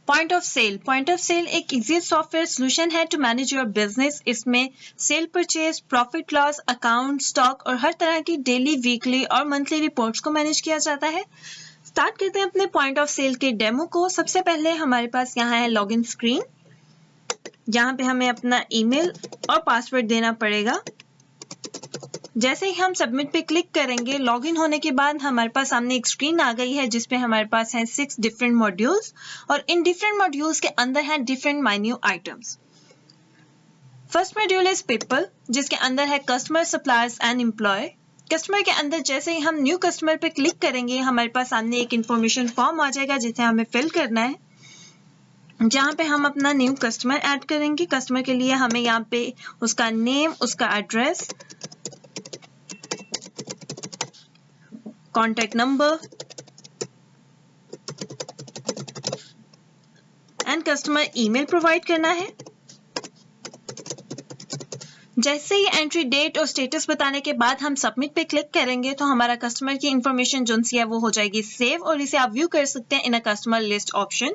Point of cell एक easy software solution है to manage your business. इसमें cell purchase, profit loss, account, stock और हर तरह की डेली, वीकली और मंथली रिपोर्ट्स को मैनेज किया जाता है। स्टार्ट करते हैं अपने पॉइंट ऑफ सेल के डेमो को। सबसे पहले हमारे पास यहाँ है लॉगिन स्क्रीन। यहाँ पे हमें अपना ईमेल और पासवर्ड देना पड़ेगा। जैसे ही हम सबमिट पे क्लिक करेंगे, लॉगिन होने के बाद हमारे पास सामने एक स्क्रीन आ गई है जिसपे हमारे पास है 6 डिफरेंट मॉड्यूल्स और इन डिफरेंट मॉड्यूल्स के अंदर है different menu items. First module is people, जिसके अंदर है customer, suppliers and employ. Customer के अंदर जैसे ही हम न्यू कस्टमर पे क्लिक करेंगे, हमारे पास सामने एक इंफॉर्मेशन फॉर्म आ जाएगा जिसे हमें फिल करना है, जहाँ पे हम अपना न्यू कस्टमर ऐड करेंगे। कस्टमर के लिए हमें यहाँ पे उसका नेम, उसका address, contact number and customer email provide करना है। जैसे ही एंट्री डेट और स्टेटस बताने के बाद हम सबमिट पे क्लिक करेंगे तो हमारा कस्टमर की इंफॉर्मेशन जो सी है वो हो जाएगी सेव और इसे आप व्यू कर सकते हैं इन अ कस्टमर लिस्ट ऑप्शन।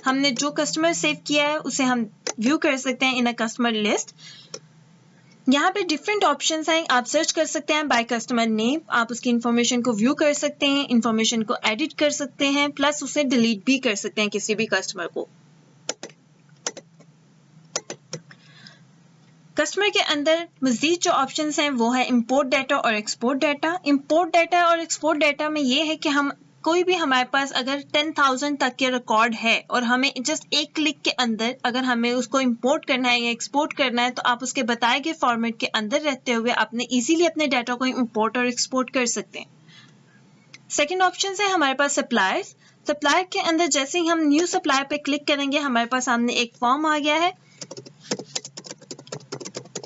हमने जो कस्टमर सेव किया है उसे हम व्यू कर सकते हैं इन अ कस्टमर लिस्ट। यहाँ पे डिफरेंट ऑप्शंस हैं। आप सर्च कर सकते हैं बाय कस्टमर नेम, आप उसकी इंफॉर्मेशन को व्यू कर सकते हैं, इंफॉर्मेशन को एडिट कर सकते हैं, प्लस उसे डिलीट भी कर सकते हैं किसी भी कस्टमर को। कस्टमर के अंदर मजीद जो ऑप्शंस हैं वो है इंपोर्ट डाटा और एक्सपोर्ट डाटा। इंपोर्ट डाटा और एक्सपोर्ट डाटा में ये है कि हम कोई भी हमारे पास अगर 10,000 तक के रिकॉर्ड है और हमें जस्ट एक क्लिक के अंदर अगर हमें उसको इंपोर्ट करना है या एक्सपोर्ट करना है तो आप उसके बताए गए फॉर्मेट के अंदर रहते हुए अपने इजीली अपने डाटा को इंपोर्ट और एक्सपोर्ट कर सकते हैं। सेकेंड ऑप्शन है हमारे पास सप्लायर्स। सप्लायर के अंदर जैसे ही हम न्यू सप्लायर पे क्लिक करेंगे, हमारे पास सामने एक फॉर्म आ गया है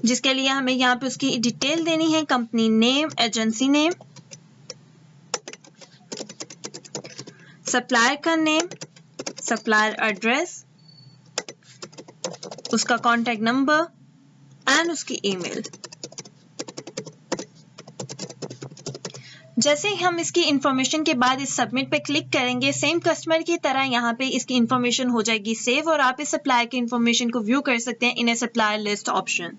जिसके लिए हमें यहाँ पे उसकी डिटेल देनी है, company name, agency name, supplier का नेम, सप्लायर एड्रेस, उसका कॉन्टैक्ट नंबर एंड उसकी ईमेल। जैसे ही हम इसकी इंफॉर्मेशन के बाद इस सबमिट पे क्लिक करेंगे, सेम कस्टमर की तरह यहाँ पे इसकी इंफॉर्मेशन हो जाएगी सेव और आप इस सप्लायर की इंफॉर्मेशन को व्यू कर सकते हैं इन ए सप्लायर लिस्ट ऑप्शन।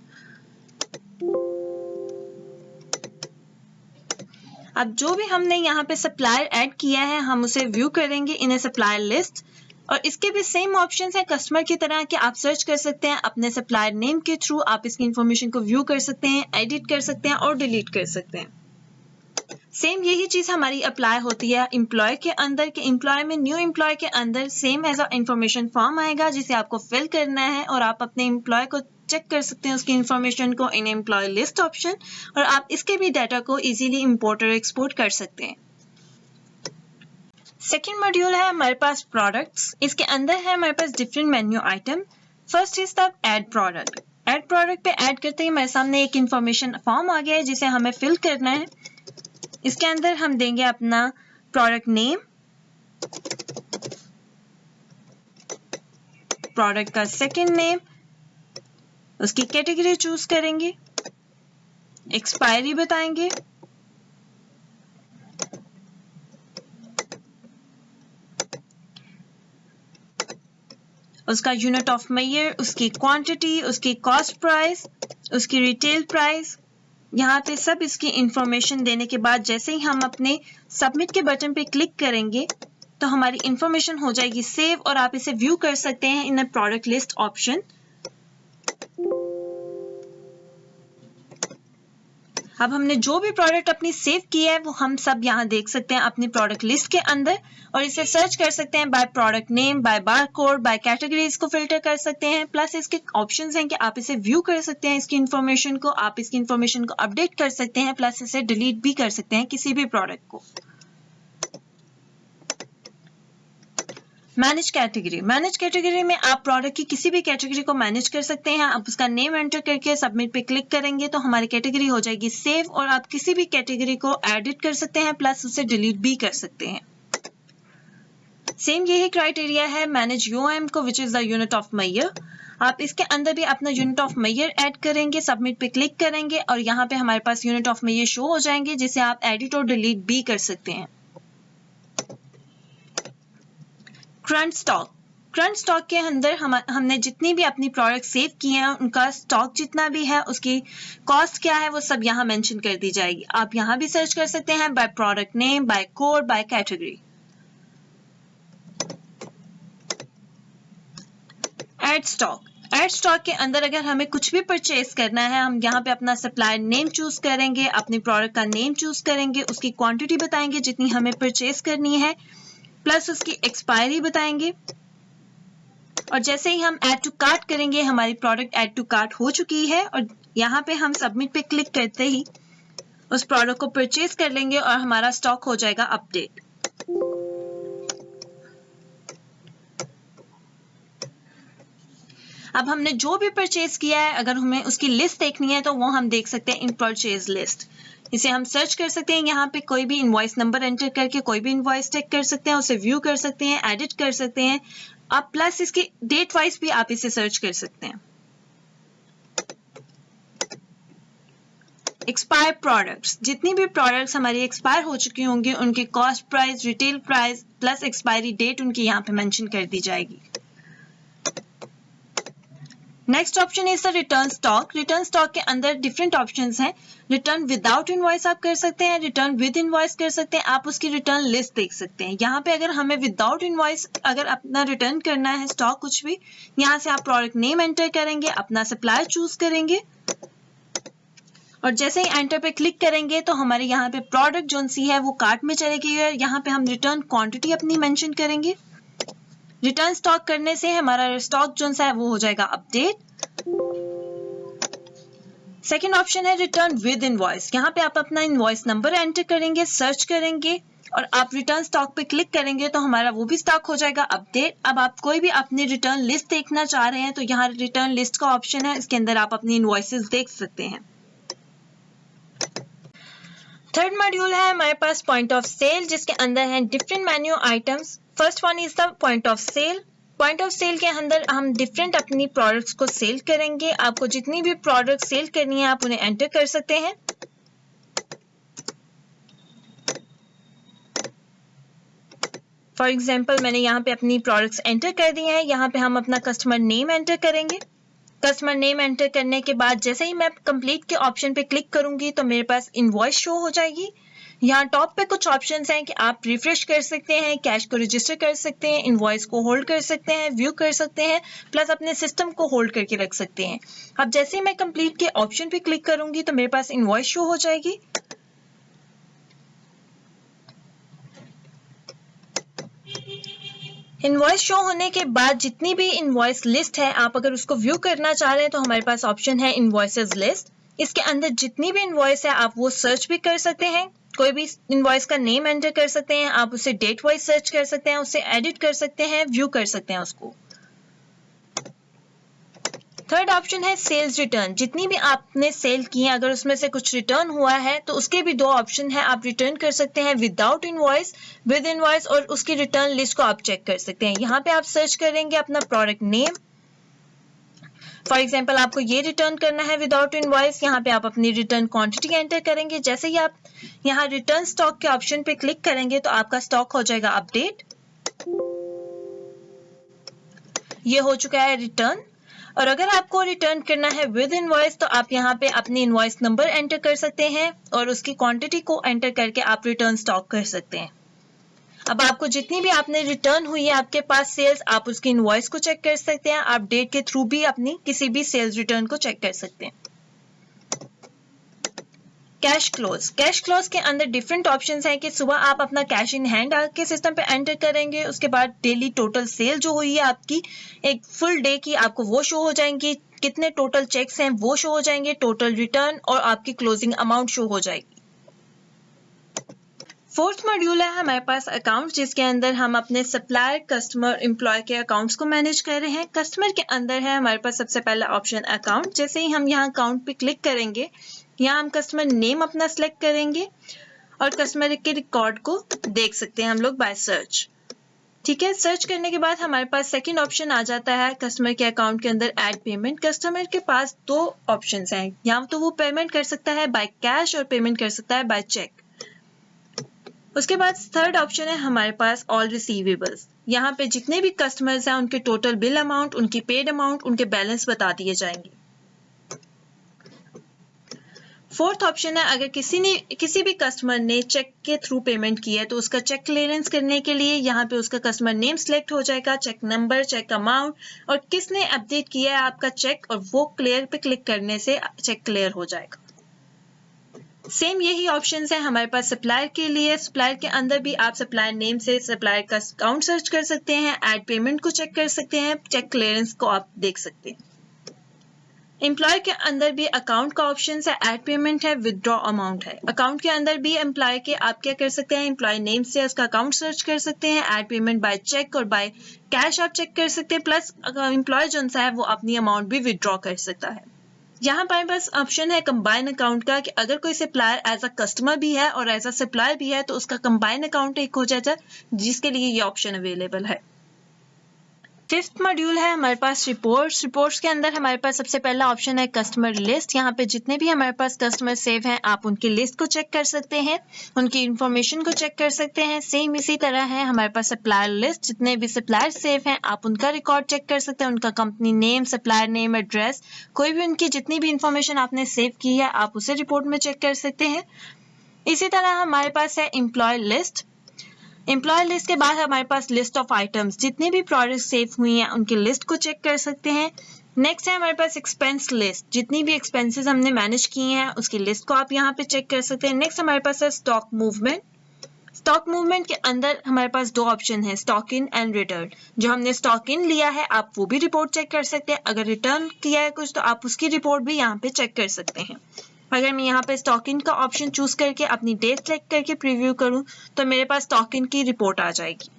अब जो भी हमने यहाँ पे सप्लायर ऐड किया है हम उसे व्यू करेंगे इन ए सप्लायर लिस्ट और इसके भी सेम ऑप्शंस हैं कस्टमर की तरह कि आप सर्च कर सकते हैं अपने सप्लायर नेम के थ्रू, आप इसकी इंफॉर्मेशन को व्यू कर सकते हैं, एडिट कर सकते हैं और डिलीट कर सकते हैं। सेम यही चीज हमारी अप्लाई होती है एम्प्लॉय के अंदर कि एम्प्लॉय में न्यू एम्प्लॉय के अंदर same as a information form आएगा जिसे आपको फिल करना है और आप अपने एम्प्लॉय को चेक कर सकते हैं उसकी इंफॉर्मेशन को इन एम्प्लॉय लिस्ट ऑप्शन और आप इसके भी डाटा को इजीली इंपोर्ट और एक्सपोर्ट कर सकते हैं। सेकेंड मॉड्यूल है हमारे पास प्रोडक्ट्स। इसके अंदर है हमारे पास different menu item. First is the add product. Add product पे ऐड करते ही हमारे सामने एक इंफॉर्मेशन फॉर्म आ गया है जिसे हमें फिल करना है। इसके अंदर हम देंगे अपना प्रोडक्ट नेम, प्रोडक्ट का सेकेंड नेम, उसकी कैटेगरी चूज करेंगे, एक्सपायरी बताएंगे, उसका यूनिट ऑफ मेजर, उसकी क्वांटिटी, उसकी कॉस्ट प्राइस, उसकी रिटेल प्राइस। यहाँ पे सब इसकी इंफॉर्मेशन देने के बाद जैसे ही हम अपने सबमिट के बटन पे क्लिक करेंगे तो हमारी इंफॉर्मेशन हो जाएगी सेव और आप इसे व्यू कर सकते हैं इन अ प्रोडक्ट लिस्ट ऑप्शन। अब हमने जो भी प्रोडक्ट अपनी सेव किया है वो हम सब यहाँ देख सकते हैं अपनी प्रोडक्ट लिस्ट के अंदर और इसे सर्च कर सकते हैं by product name, by barcode, by category इसको फिल्टर कर सकते हैं। प्लस इसके ऑप्शंस हैं कि आप इसे व्यू कर सकते हैं इसकी इंफॉर्मेशन को, आप इसकी इंफॉर्मेशन को अपडेट कर सकते हैं, प्लस इसे डिलीट भी कर सकते हैं किसी भी प्रोडक्ट को। Manage category. मैनेज कैटेगरी में आप प्रोडक्ट की किसी भी कैटेगरी को मैनेज कर सकते हैं। आप उसका नेम एंटर करके सबमिट पे क्लिक करेंगे तो हमारी कैटेगरी हो जाएगी सेव और आप किसी भी कैटेगरी को एडिट कर सकते हैं प्लस उसे डिलीट भी कर सकते हैं। सेम यही क्राइटेरिया है मैनेज यूएम को, which is the unit of measure. आप इसके अंदर भी अपना यूनिट ऑफ मेजर ऐड करेंगे, सबमिट पे क्लिक करेंगे और यहाँ पे हमारे पास यूनिट ऑफ मेजर शो हो जाएंगे जिसे आप एडिट और डिलीट भी कर सकते हैं। करंट स्टॉक के अंदर हमने जितनी भी अपनी प्रोडक्ट सेव किए हैं उनका स्टॉक जितना भी है उसकी कॉस्ट क्या है वो सब यहाँ मेंशन कर दी जाएगी। आप यहाँ भी सर्च कर सकते हैं by product name, by code, by category. Add stock के अंदर अगर हमें कुछ भी परचेज करना है, हम यहाँ पे अपना सप्लायर नेम चूज करेंगे, अपनी प्रोडक्ट का नेम चूज करेंगे, उसकी क्वांटिटी बताएंगे जितनी हमें परचेज करनी है, प्लस उसकी एक्सपायरी बताएंगे। और जैसे ही हम ऐड टू कार्ट करेंगे हमारी प्रोडक्ट ऐड टू कार्ट हो चुकी है और यहाँ पे हम सबमिट पे क्लिक करते ही उस प्रोडक्ट को परचेज कर लेंगे और हमारा स्टॉक हो जाएगा अपडेट। अब हमने जो भी परचेज किया है अगर हमें उसकी लिस्ट देखनी है तो वो हम देख सकते हैं इन परचेज लिस्ट। इसे हम सर्च कर सकते हैं, यहाँ पे कोई भी इनवॉइस नंबर एंटर करके कोई भी इनवॉइस चेक कर सकते हैं, उसे व्यू कर सकते हैं, एडिट कर सकते हैं। अब प्लस इसकी डेट वाइज भी आप इसे सर्च कर सकते हैं। एक्सपायर प्रोडक्ट्स, जितनी भी प्रोडक्ट्स हमारी एक्सपायर हो चुकी होंगी उनकी cost price, retail price plus expiry date उनकी यहाँ पे मेंशन कर दी जाएगी। Next option is the return stock. Return stock के अंदर डिफरेंट ऑप्शंस हैं। रिटर्न विदाउट इनवॉइस आप कर सकते हैं, रिटर्न विद इनवॉइस कर सकते हैं, आप उसकी रिटर्न लिस्ट देख सकते हैं। यहाँ पे अगर हमें विदाउट इनवॉइस अगर अपना रिटर्न करना है स्टॉक कुछ भी, यहाँ से आप प्रोडक्ट नेम एंटर करेंगे, अपना सप्लायर चूज करेंगे और जैसे ही एंटर पे क्लिक करेंगे तो हमारे यहाँ पे प्रोडक्ट जो सी है वो कार्ट में चलेगी। यहाँ पे हम रिटर्न क्वांटिटी अपनी मेंशन करेंगे। रिटर्न स्टॉक करने से हमारा स्टॉक जो है वो हो जाएगा अपडेट। सेकेंड ऑप्शन है रिटर्न विद इनवॉइस। यहाँ पे आप अपना इनवॉइस नंबर एंटर करेंगे, सर्च करेंगे और आप रिटर्न स्टॉक पे क्लिक करेंगे तो हमारा वो भी स्टॉक हो जाएगा अपडेट। अब आप कोई भी अपनी रिटर्न लिस्ट देखना चाह रहे हैं तो यहाँ रिटर्न लिस्ट का ऑप्शन है, इसके अंदर आप अपनी इनवॉइसेस देख सकते हैं। थर्ड मॉड्यूल है हमारे पास पॉइंट ऑफ सेल, जिसके अंदर है different menu items. First one is the point of sale. Point of sale के अंदर हम डिफरेंट अपनी प्रोडक्ट्स को सेल करेंगे। आपको जितनी भी प्रोडक्ट सेल करनी है आप उन्हें एंटर कर सकते हैं। फॉर एग्जाम्पल मैंने यहाँ पे अपनी प्रोडक्ट्स एंटर कर दी हैं। यहाँ पे हम अपना कस्टमर नेम एंटर करेंगे। कस्टमर नेम एंटर करने के बाद जैसे ही मैं कंप्लीट के ऑप्शन पे क्लिक करूंगी तो मेरे पास इनवॉइस शो हो जाएगी। यहाँ टॉप पे कुछ ऑप्शंस हैं कि आप रिफ्रेश कर सकते हैं, कैश को रजिस्टर कर सकते हैं, इनवॉइस को होल्ड कर सकते हैं, व्यू कर सकते हैं, प्लस अपने सिस्टम को होल्ड करके रख सकते हैं। अब जैसे ही मैं कंप्लीट के ऑप्शन पे क्लिक करूंगी तो मेरे पास इनवॉइस शो हो जाएगी। इनवॉइस शो होने के बाद जितनी भी इनवॉइस लिस्ट है आप अगर उसको व्यू करना चाह रहे हैं तो हमारे पास ऑप्शन है इनवॉइसेस लिस्ट। इसके अंदर जितनी भी इनवॉइस है आप वो सर्च भी कर सकते हैं। कोई भी इनवॉइस का नेम एंटर कर सकते हैं, आप उसे डेट वाइज सर्च कर सकते हैं, उसे एडिट कर सकते हैं, व्यू कर सकते हैं उसको। थर्ड ऑप्शन है सेल्स रिटर्न। जितनी भी आपने सेल की है अगर उसमें से कुछ रिटर्न हुआ है तो उसके भी दो ऑप्शन है, आप रिटर्न कर सकते हैं विदाउट इनवॉइस, विद इनवॉइस, और उसकी रिटर्न लिस्ट को आप चेक कर सकते हैं। यहाँ पे आप सर्च करेंगे अपना प्रोडक्ट नेम। फॉर एग्जाम्पल आपको ये रिटर्न करना है विदाउट इनवॉइस, यहाँ पे आप अपनी रिटर्न क्वांटिटी एंटर करेंगे। जैसे ही आप यहाँ रिटर्न स्टॉक के ऑप्शन पे क्लिक करेंगे तो आपका स्टॉक हो जाएगा अपडेट। ये हो चुका है रिटर्न। और अगर आपको रिटर्न करना है विद इनवॉइस तो आप यहाँ पे अपनी इनवॉइस नंबर एंटर कर सकते हैं और उसकी क्वांटिटी को एंटर करके आप रिटर्न स्टॉक कर सकते हैं। अब आपको जितनी भी आपने रिटर्न हुई है आपके पास सेल्स, आप उसकी इनवॉइस को चेक कर सकते हैं। आप डेट के थ्रू भी अपनी किसी भी सेल्स रिटर्न को चेक कर सकते हैं। कैश क्लोज के अंदर डिफरेंट ऑप्शंस हैं कि सुबह आप अपना कैश इन हैंड के सिस्टम पे एंटर करेंगे, उसके बाद डेली टोटल सेल जो हुई है आपकी एक फुल डे की आपको वो शो हो जाएंगी, कितने टोटल चेक्स हैं वो शो हो जाएंगे, टोटल रिटर्न और आपकी क्लोजिंग अमाउंट शो हो जाएगी। फोर्थ मॉड्यूल है हमारे पास अकाउंट, जिसके अंदर हम अपने सप्लायर, कस्टमर, एम्प्लॉय के अकाउंट्स को मैनेज कर रहे हैं। कस्टमर के अंदर है हमारे पास सबसे पहला ऑप्शन अकाउंट। जैसे ही हम यहाँ अकाउंट पे क्लिक करेंगे यहाँ हम कस्टमर नेम अपना सिलेक्ट करेंगे और कस्टमर के रिकॉर्ड को देख सकते हैं हम लोग बाय सर्च। ठीक है, सर्च करने के बाद हमारे पास सेकंड ऑप्शन आ जाता है कस्टमर के अकाउंट के अंदर ऐड पेमेंट। कस्टमर के पास दो ऑप्शंस हैं, या तो वो पेमेंट कर सकता है बाय कैश और पेमेंट कर सकता है बाय चेक। उसके बाद थर्ड ऑप्शन है हमारे पास ऑल रिसीवेबल्स। यहाँ पे जितने भी कस्टमर्स हैं उनके टोटल बिल अमाउंट, उनकी पेड अमाउंट, उनके बैलेंस बता दिए जाएंगे। फोर्थ ऑप्शन है अगर किसी भी कस्टमर ने चेक के थ्रू पेमेंट की है तो उसका चेक क्लियरेंस करने के लिए यहाँ पे उसका कस्टमर नेम सिलेक्ट हो जाएगा, चेक नंबर, चेक अमाउंट और किसने अपडेट किया है आपका चेक, और वो क्लियर पे क्लिक करने से चेक क्लियर हो जाएगा। सेम यही ऑप्शंस है हमारे पास सप्लायर के लिए। सप्लायर के अंदर भी आप सप्लायर नेम से सप्लायर का अकाउंट सर्च कर सकते हैं, ऐड पेमेंट को चेक कर सकते हैं, चेक क्लियरेंस को आप देख सकते हैं। एम्प्लॉय के अंदर भी अकाउंट का ऑप्शन है, ऐड पेमेंट है, विदड्रॉ अमाउंट है। अकाउंट के अंदर भी एम्प्लॉय के आप क्या कर सकते हैं, एम्प्लॉय नेम से उसका अकाउंट सर्च कर सकते हैं, ऐड पेमेंट बाय चेक और बाय कैश आप चेक कर सकते हैं, प्लस एम्प्लॉय जो है वो अपनी अमाउंट भी विदड्रॉ कर सकता है। यहाँ पर बस ऑप्शन है कंबाइन अकाउंट का कि अगर कोई सप्लायर एज अ कस्टमर भी है और एज अ सप्लायर भी है तो उसका कंबाइन अकाउंट एक हो जाता है, जिसके लिए ये ऑप्शन अवेलेबल है। फिफ्थ मॉड्यूल है हमारे पास रिपोर्ट्स। रिपोर्ट्स के अंदर हमारे पास सबसे पहला ऑप्शन है कस्टमर लिस्ट। यहाँ पे जितने भी हमारे पास कस्टमर सेव हैं आप उनकी लिस्ट को चेक कर सकते हैं, उनकी इंफॉर्मेशन को चेक कर सकते हैं। सेम इसी तरह है हमारे पास सप्लायर लिस्ट, जितने भी सप्लायर सेव हैं आप उनका रिकॉर्ड चेक कर सकते हैं, उनका company name, supplier name, address, कोई भी उनकी जितनी भी इंफॉर्मेशन आपने सेव की है आप उसे रिपोर्ट में चेक कर सकते हैं। इसी तरह हमारे पास है एम्प्लॉय लिस्ट। एम्प्लॉय लिस्ट के बाद हमारे पास लिस्ट ऑफ आइटम्स, जितने भी प्रोडक्ट सेव हुई हैं उनकी लिस्ट को चेक कर सकते हैं। नेक्स्ट है हमारे पास एक्सपेंस लिस्ट, जितनी भी एक्सपेंसेस हमने मैनेज किए हैं उसकी लिस्ट को आप यहाँ पे चेक कर सकते हैं। नेक्स्ट हमारे पास है स्टॉक मूवमेंट। स्टॉक मूवमेंट के अंदर हमारे पास दो ऑप्शन है, स्टॉक इन एंड रिटर्न। जो हमने स्टॉक इन लिया है आप वो भी रिपोर्ट चेक कर सकते हैं, अगर रिटर्न किया है कुछ तो आप उसकी रिपोर्ट भी यहाँ पे चेक कर सकते हैं। अगर मैं यहाँ पे स्टॉक इन का ऑप्शन चूज करके अपनी डेट सेलेक्ट करके प्रीव्यू करूं तो मेरे पास स्टॉक इन की रिपोर्ट आ जाएगी।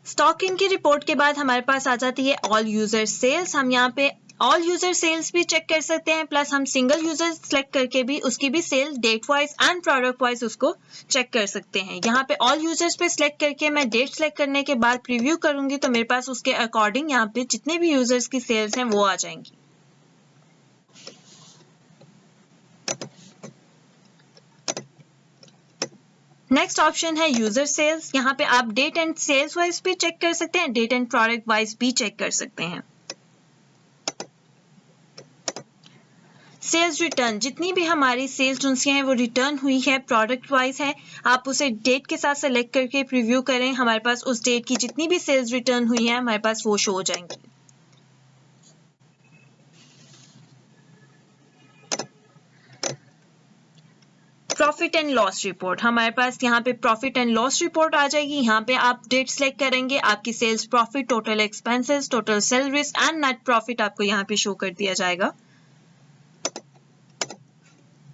स्टॉक इन की रिपोर्ट के बाद हमारे पास आ जाती है ऑल यूजर सेल्स। हम यहाँ पे ऑल यूजर सेल्स भी चेक कर सकते हैं, प्लस हम सिंगल यूजर सेलेक्ट करके भी उसकी भी sale date wise and product wise उसको चेक कर सकते हैं। यहाँ पे ऑल यूजर्स पे सिलेक्ट करके मैं डेट सेलेक्ट करने के बाद प्रीव्यू करूंगी तो मेरे पास उसके अकॉर्डिंग यहाँ पे जितने भी यूजर्स की सेल्स हैं वो आ जाएंगी। नेक्स्ट ऑप्शन है यूजर सेल्स। यहाँ पे आप डेट एंड सेल्स वाइज भी चेक कर सकते हैं, डेट एंड प्रोडक्ट वाइज भी चेक कर सकते हैं। सेल्स रिटर्न, जितनी भी हमारी सेल्स हैं वो रिटर्न हुई है प्रोडक्ट वाइज है, आप उसे डेट के साथ सेलेक्ट करके प्रीव्यू करें, हमारे पास उस डेट की जितनी भी सेल्स रिटर्न हुई है हमारे पास वो शो हो जाएंगी। प्रॉफिट एंड लॉस रिपोर्ट, हमारे पास यहाँ पे प्रॉफिट एंड लॉस रिपोर्ट आ जाएगी। यहाँ पे आप डेट सेलेक्ट करेंगे, आपकी sales profit, total expenses, total salaries and net profit आपको यहाँ पे शो कर दिया जाएगा।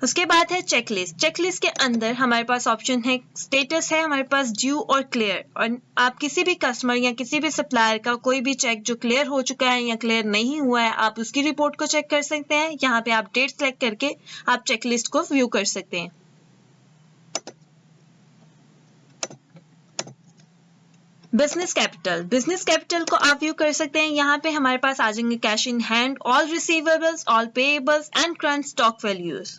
उसके बाद है चेकलिस्ट। चेकलिस्ट के अंदर हमारे पास ऑप्शन है स्टेटस है हमारे पास ड्यू और क्लियर, और आप किसी भी कस्टमर या किसी भी सप्लायर का कोई भी चेक जो क्लियर हो चुका है या क्लियर नहीं हुआ है आप उसकी रिपोर्ट को चेक कर सकते हैं। यहाँ पे आप डेट सेलेक्ट करके आप चेकलिस्ट को व्यू कर सकते हैं। बिजनेस कैपिटल, बिजनेस कैपिटल को आप व्यू कर सकते हैं। यहाँ पे हमारे पास आ जाएंगे cash in hand, all receivables, all payables and current stock values.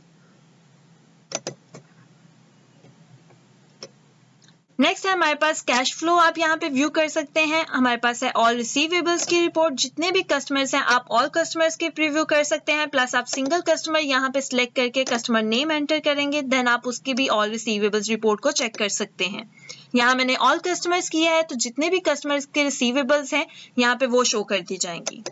Next है हमारे पास कैश फ्लो, आप यहाँ पे व्यू कर सकते हैं। हमारे पास है ऑल रिसीवेबल्स की रिपोर्ट, जितने भी कस्टमर्स हैं आप ऑल कस्टमर्स के प्रीव्यू कर सकते हैं, प्लस आप सिंगल कस्टमर यहाँ पे सिलेक्ट करके कस्टमर नेम एंटर करेंगे, देन आप उसकी भी ऑल रिसीवेबल्स रिपोर्ट को चेक कर सकते हैं। यहाँ मैंने ऑल कस्टमर्स किया है तो जितने भी कस्टमर्स के रिसीवेबल्स हैं यहाँ पे वो शो कर दी जाएंगी।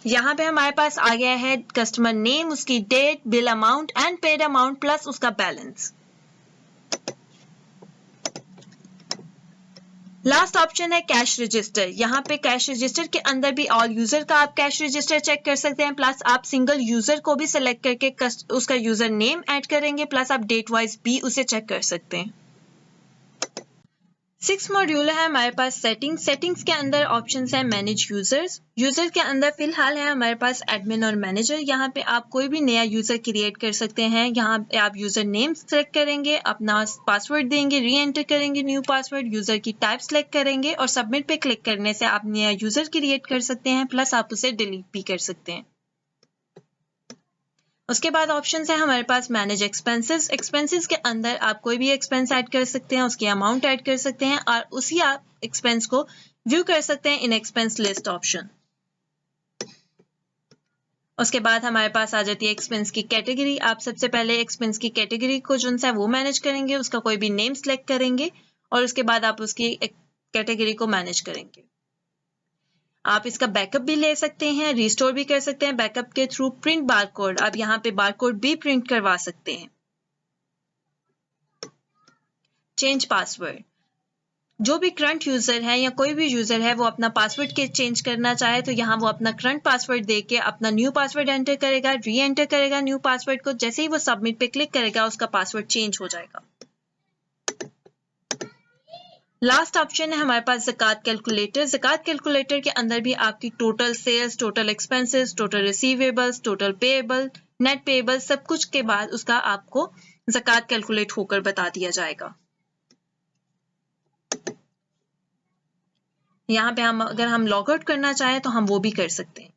यहाँ पे हमारे पास आ गया है कस्टमर नेम, उसकी date, bill amount and paid amount plus उसका बैलेंस। लास्ट ऑप्शन है कैश रजिस्टर। यहाँ पे कैश रजिस्टर के अंदर भी ऑल यूजर का आप कैश रजिस्टर चेक कर सकते हैं, प्लस आप सिंगल यूजर को भी सिलेक्ट करके उसका यूजर नेम ऐड करेंगे, प्लस आप डेट वाइज भी उसे चेक कर सकते हैं। 6 मॉड्यूल है हमारे पास सेटिंग्स। सेटिंग्स के अंदर ऑप्शंस है मैनेज यूजर्स। यूजर के अंदर फिलहाल है हमारे पास एडमिन और मैनेजर। यहाँ पे आप कोई भी नया यूजर क्रिएट कर सकते हैं। यहाँ पे आप यूजर नेम सेलेक्ट करेंगे, अपना पासवर्ड देंगे, री एंटर करेंगे न्यू पासवर्ड, यूजर की टाइप सेलेक्ट करेंगे और सबमिट पे क्लिक करने से आप नया यूजर क्रिएट कर सकते हैं, प्लस आप उसे डिलीट भी कर सकते हैं। उसके बाद ऑप्शन है हमारे पास मैनेज एक्सपेंसेस। एक्सपेंसेस के अंदर आप कोई भी एक्सपेंस ऐड कर सकते हैं, उसकी अमाउंट ऐड कर सकते हैं और उसी आप एक्सपेंस को व्यू कर सकते हैं इन एक्सपेंस लिस्ट ऑप्शन। उसके बाद हमारे पास आ जाती है एक्सपेंस की कैटेगरी। आप सबसे पहले एक्सपेंस की कैटेगरी को जो है वो मैनेज करेंगे, उसका कोई भी नेम सेलेक्ट करेंगे और उसके बाद आप उसकी कैटेगरी को मैनेज करेंगे। आप इसका बैकअप भी ले सकते हैं, रिस्टोर भी कर सकते हैं बैकअप के थ्रू। प्रिंट बारकोड, आप यहाँ पे बारकोड भी प्रिंट करवा सकते हैं। चेंज पासवर्ड, जो भी करंट यूजर है या कोई भी यूजर है वो अपना पासवर्ड के चेंज करना चाहे तो यहाँ वो अपना करंट पासवर्ड देके अपना न्यू पासवर्ड एंटर करेगा, री एंटर करेगा न्यू पासवर्ड को। जैसे ही वो सबमिट पे क्लिक करेगा उसका पासवर्ड चेंज हो जाएगा। लास्ट ऑप्शन है हमारे पास ज़कात कैलकुलेटर। ज़कात कैलकुलेटर के अंदर भी आपकी total sales, total expenses, total receivables, total payable, net payable सब कुछ के बाद उसका आपको ज़कात कैलकुलेट होकर बता दिया जाएगा। यहाँ पे अगर हम लॉग आउट करना चाहें तो हम वो भी कर सकते हैं।